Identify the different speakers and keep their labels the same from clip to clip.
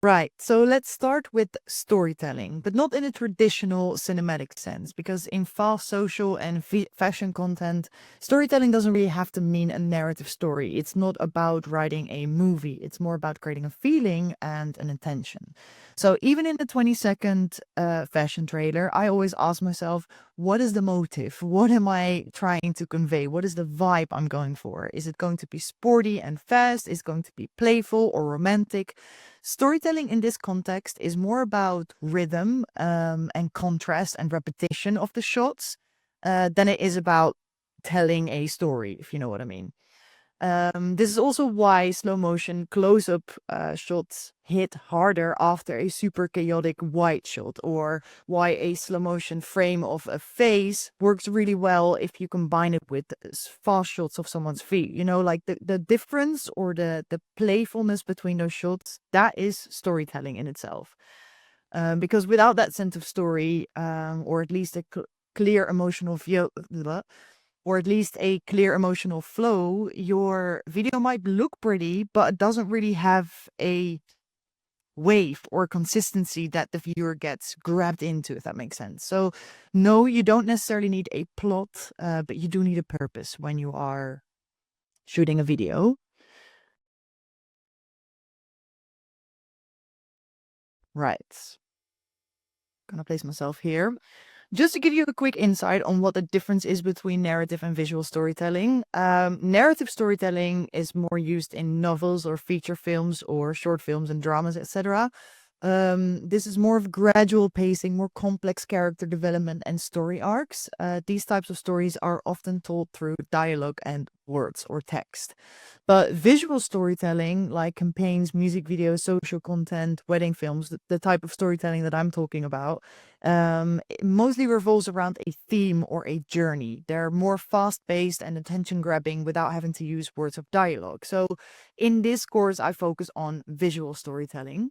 Speaker 1: Right. So let's start with storytelling, but not in a traditional cinematic sense, because in fast social and fashion content, storytelling doesn't really have to mean a narrative story. It's not about writing a movie, it's more about creating a feeling and an intention. So even in the 20-second fashion trailer, I always ask myself, what is the motive? What am I trying to convey? What is the vibe I'm going for? Is it going to be sporty and fast? Is it going to be playful or romantic? Storytelling in this context is more about rhythm and contrast and repetition of the shots than it is about telling a story, if you know what I mean. This is also why slow motion close up shots hit harder after a super chaotic wide shot, or why a slow motion frame of a face works really well if you combine it with fast shots of someone's feet. You know, like the difference or the playfulness between those shots, that is storytelling in itself. Because without that sense of story, or at least a clear emotional view, or at least a clear emotional flow, your video might look pretty, but it doesn't really have a wave or consistency that the viewer gets grabbed into, if that makes sense. So, no, you don't necessarily need a plot, but you do need a purpose when you are shooting a video. Right. Gonna place myself here. Just to give you a quick insight on what the difference is between narrative and visual storytelling. Narrative storytelling is more used in novels or feature films or short films and dramas, etc. This is more of gradual pacing, more complex character development and story arcs. These types of stories are often told through dialogue and words or text. But visual storytelling, like campaigns, music videos, social content, wedding films, the type of storytelling that I'm talking about, it mostly revolves around a theme or a journey. They're more fast paced and attention grabbing without having to use words of dialogue. So in this course, I focus on visual storytelling.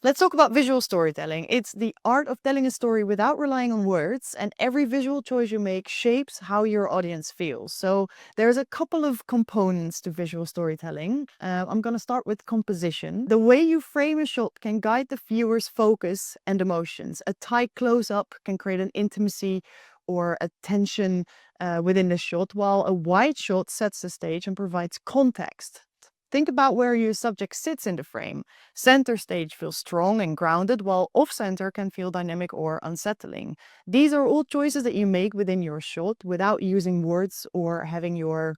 Speaker 1: Let's talk about visual storytelling. It's the art of telling a story without relying on words, and every visual choice you make shapes how your audience feels. So there's a couple of components to visual storytelling. I'm going to start with composition. The way you frame a shot can guide the viewer's focus and emotions. A tight close-up can create an intimacy or a tension within the shot, while a wide shot sets the stage and provides context. Think about where your subject sits in the frame. Center stage feels strong and grounded, while off center can feel dynamic or unsettling. These are all choices that you make within your shot without using words or having your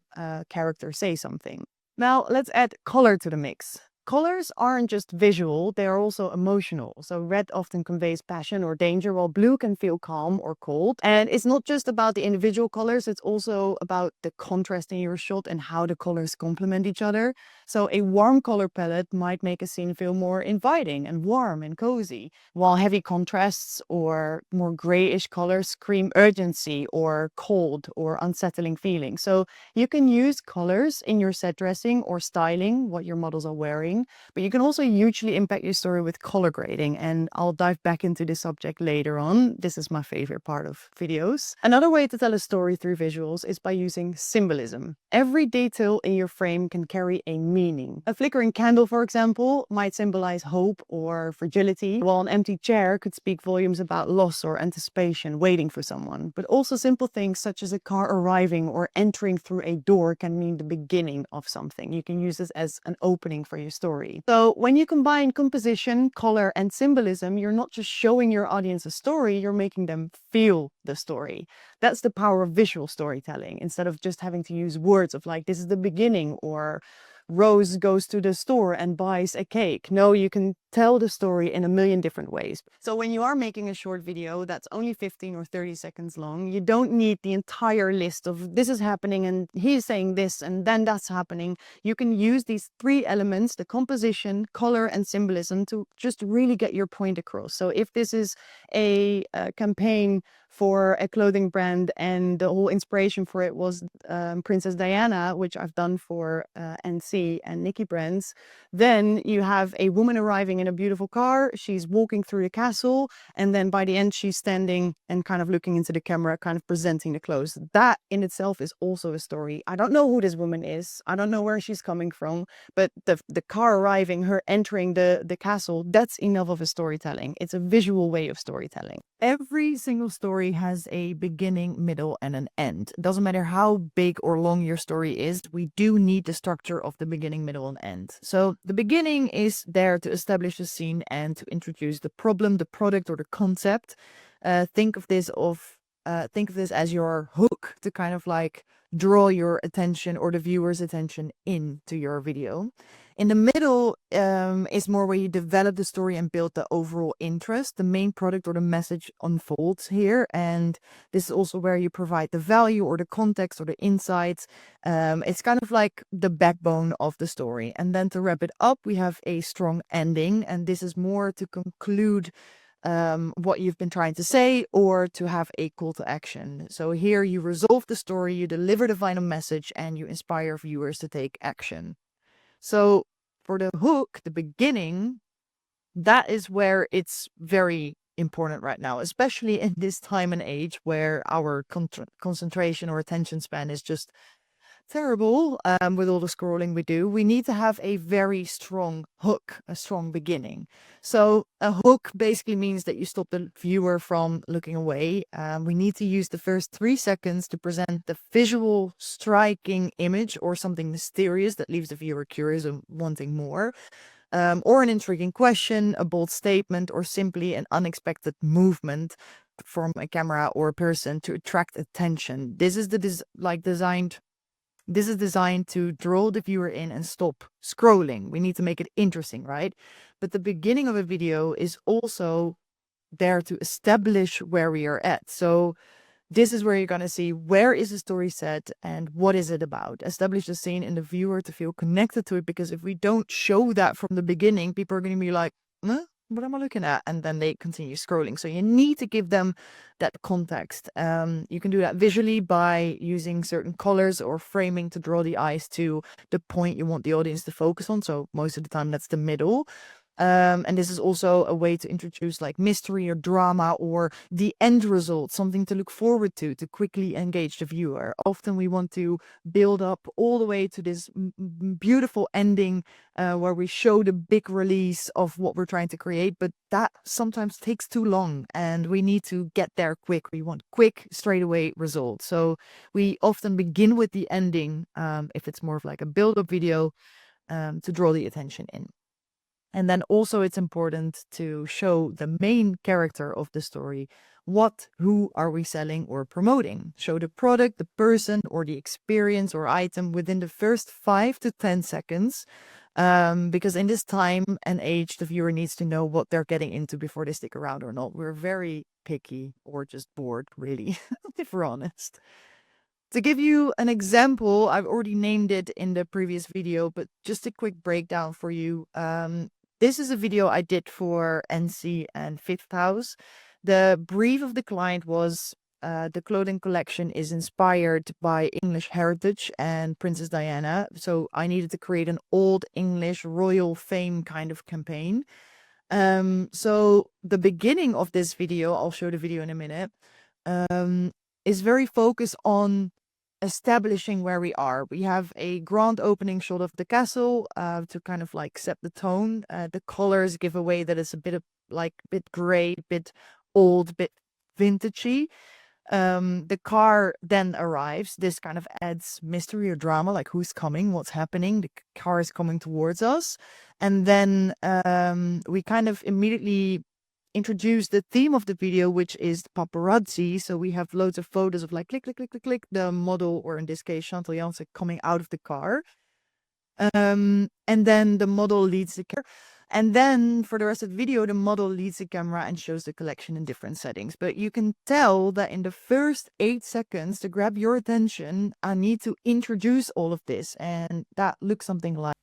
Speaker 1: character say something. Now, let's add color to the mix. Colors aren't just visual, they are also emotional. So red often conveys passion or danger, while blue can feel calm or cold. And it's not just about the individual colors, it's also about the contrast in your shot and how the colors complement each other. So a warm color palette might make a scene feel more inviting and warm and cozy, while heavy contrasts or more grayish colors scream urgency or cold or unsettling feeling. So you can use colors in your set dressing or styling, what your models are wearing, but you can also hugely impact your story with color grading, and I'll dive back into this subject later on. This is my favorite part of videos. Another way to tell a story through visuals is by using symbolism. Every detail in your frame can carry a meaning. A flickering candle, for example, might symbolize hope or fragility, while an empty chair could speak volumes about loss or anticipation, waiting for someone. But also simple things such as a car arriving or entering through a door can mean the beginning of something. You can use this as an opening for your story. So when you combine composition, color, and symbolism, you're not just showing your audience a story, you're making them feel the story. That's the power of visual storytelling, instead of just having to use words of like, this is the beginning, or Rose goes to the store and buys a cake. No, you can tell the story in a million different ways. So when you are making a short video that's only 15 or 30 seconds long, you don't need the entire list of this is happening and he's saying this and then that's happening. You can use these three elements, the composition, color, and symbolism, to just really get your point across. So if this is a campaign
Speaker 2: for a clothing brand, and the whole inspiration for it was Princess Diana, which I've done for NC and Nikki brands. Then you have a woman arriving in a beautiful car. She's walking through the castle, and then by the end, she's standing and kind of looking into the camera, kind of presenting the clothes. That in itself is also a story. I don't know who this woman is. I don't know where she's coming from, but the car arriving, her entering the castle, that's enough of a storytelling. It's a visual way of storytelling.
Speaker 1: Every single story has a beginning, middle, and an end. It doesn't matter how big or long your story is, we do need the structure of the beginning, middle, and end. So the beginning is there to establish a scene and to introduce the problem, the product, or the concept. Think of this as your hook to kind of like draw your attention or the viewer's attention into your video. In the middle is more where you develop the story and build the overall interest. The main product or the message unfolds here. And this is also where you provide the value or the context or the insights. It's kind of like the backbone of the story. And then to wrap it up, we have a strong ending. And this is more to conclude what you've been trying to say or to have a call to action. So here you resolve the story, you deliver the final message, and you inspire viewers to take action. So for the hook, the beginning, that is where it's very important right now, especially in this time and age where our concentration or attention span is just terrible with all the scrolling we do. We need to have a very strong hook, a strong beginning. So a hook basically means that you stop the viewer from looking away. We need to use the first 3 seconds to present the visual striking image or something mysterious that leaves the viewer curious and wanting more. Or an intriguing question, a bold statement, or simply an unexpected movement from a camera or a person to attract attention. This is designed to draw the viewer in and stop scrolling. We need to make it interesting, right? But the beginning of a video is also there to establish where we are at. So this is where you're going to see where is the story set and what is it about. Establish the scene in the viewer to feel connected to it, because if we don't show that from the beginning, people are going to be like, huh? What am I looking at? And then they continue scrolling. So you need to give them that context. You can do that visually by using certain colors or framing to draw the eyes to the point you want the audience to focus on. So most of the time that's the middle. And this is also a way to introduce like mystery or drama or the end result, something to look forward to quickly engage the viewer. Often we want to build up all the way to this beautiful ending where we show the big release of what we're trying to create, but that sometimes takes too long and we need to get there quick. We want quick, straightaway results. So we often begin with the ending if it's more of like a build-up video to draw the attention in. And then also it's important to show the main character of the story. Who are we selling or promoting? Show the product, the person, or the experience or item within the first 5 to 10 seconds. Because in this time and age, the viewer needs to know what they're getting into before they stick around or not. We're very picky or just bored, really, if we're honest. To give you an example, I've already named it in the previous video, but just a quick breakdown for you. This is a video I did for NC and Fifth House. The brief of the client was the clothing collection is inspired by English heritage and Princess Diana. So I needed to create an old English royal fame kind of campaign. So the beginning of this video, I'll show the video in a minute, is very focused on establishing where we are. We have a grand opening shot of the castle to kind of like set the tone. The colors give away that it's a bit gray, bit old, bit vintagey. The car then arrives. This kind of adds mystery or drama, like who's coming, what's happening. The car is coming towards us. And then we kind of immediately introduce the theme of the video, which is paparazzi. So we have loads of photos of like click, click, click, click, click, the model, or in this case, Chantal Jansen, coming out of the car. And then the model leads the camera. And then for the rest of the video, the model leads the camera and shows the collection in different settings. But you can tell that in the first 8 seconds to grab your attention, I need to introduce all of this. And that looks something like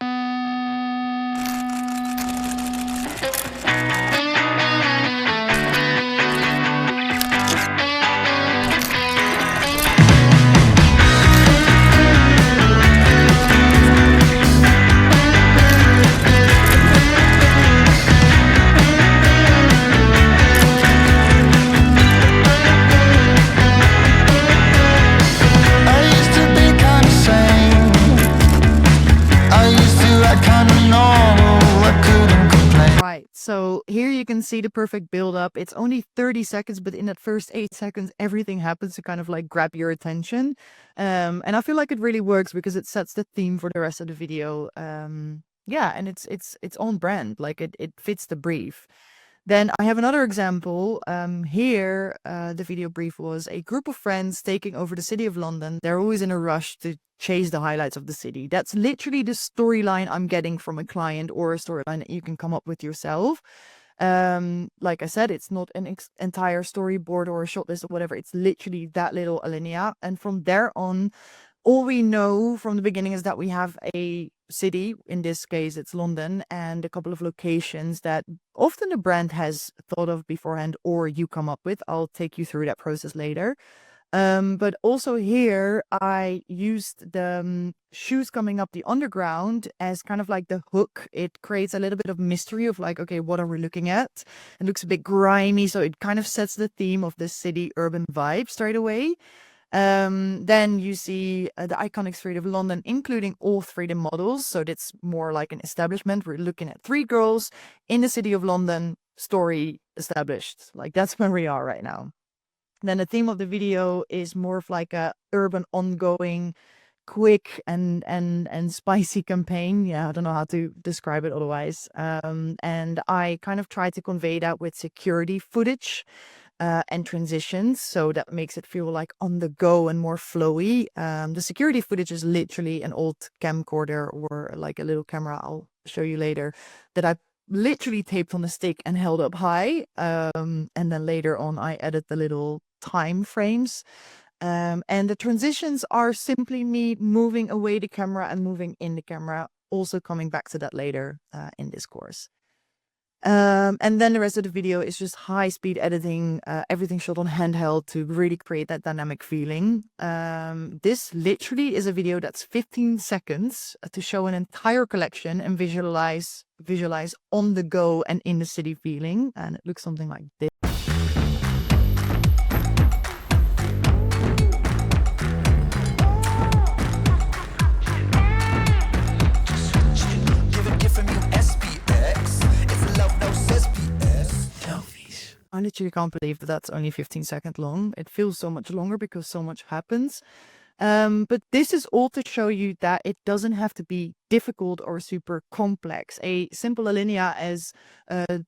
Speaker 1: So here you can see the perfect build up. It's only 30 seconds, but in that first 8 seconds, everything happens to kind of like grab your attention. And I feel like it really works because it sets the theme for the rest of the video. Yeah, and it's on brand. Like it fits the brief. Then I have another example. Here, the video brief was a group of friends taking over the city of London. They're always in a rush to chase the highlights of the city. That's literally the storyline I'm getting from a client, or a storyline that you can come up with yourself. Like I said, it's not an entire storyboard or a shot list or whatever. It's literally that little alinea. And from there on, all we know from the beginning is that we have a city, in this case it's London, and a couple of locations that often the brand has thought of beforehand or you come up with. I'll take you through that process later. But also here I used the shoes coming up the underground as kind of like the hook. It creates a little bit of mystery of like, okay, what are we looking at? It looks a bit grimy, so it kind of sets the theme of the city urban vibe straight away. Then you see the iconic street of London, including all 3D models. So that's more like an establishment. We're looking at 3 girls in the city of London, story established. Like that's where we are right now. Then the theme of the video is more of like a urban ongoing, quick and spicy campaign. Yeah, I don't know how to describe it otherwise. And I kind of try to convey that with security footage and transitions, so that makes it feel like on the go and more flowy. The security footage is literally an old camcorder or like a little camera I'll show you later that I literally taped on a stick and held up high. And then later on I added the little time frames. And the transitions are simply me moving away the camera and moving in the camera, also coming back to that later in this course. And then the rest of the video is just high speed editing, everything shot on handheld to really create that dynamic feeling. This literally is a video that's 15 seconds to show an entire collection and visualize on the go and in the city feeling. And it looks something like this. I literally can't believe that that's only 15 seconds long. It feels so much longer because so much happens. But this is all to show you that it doesn't have to be difficult or super complex. A simple alinea as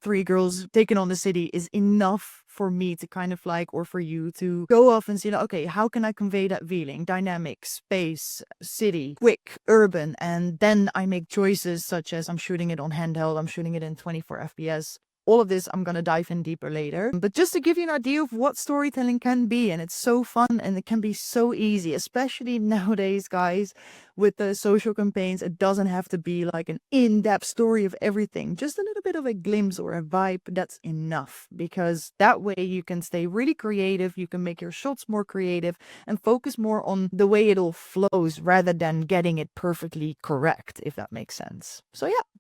Speaker 1: 3 girls taking on the city is enough for me to kind of like, or for you to go off and see, okay, how can I convey that feeling? Dynamic, space, city, quick, urban. And then I make choices such as I'm shooting it on handheld, I'm shooting it in 24 FPS. All of this I'm going to dive in deeper later. But just to give you an idea of what storytelling can be, and it's so fun and it can be so easy, especially nowadays, guys, with the social campaigns. It doesn't have to be like an in-depth story of everything. Just a little bit of a glimpse or a vibe, that's enough, because that way you can stay really creative, you can make your shots more creative and focus more on the way it all flows rather than getting it perfectly correct, if that makes sense. So yeah,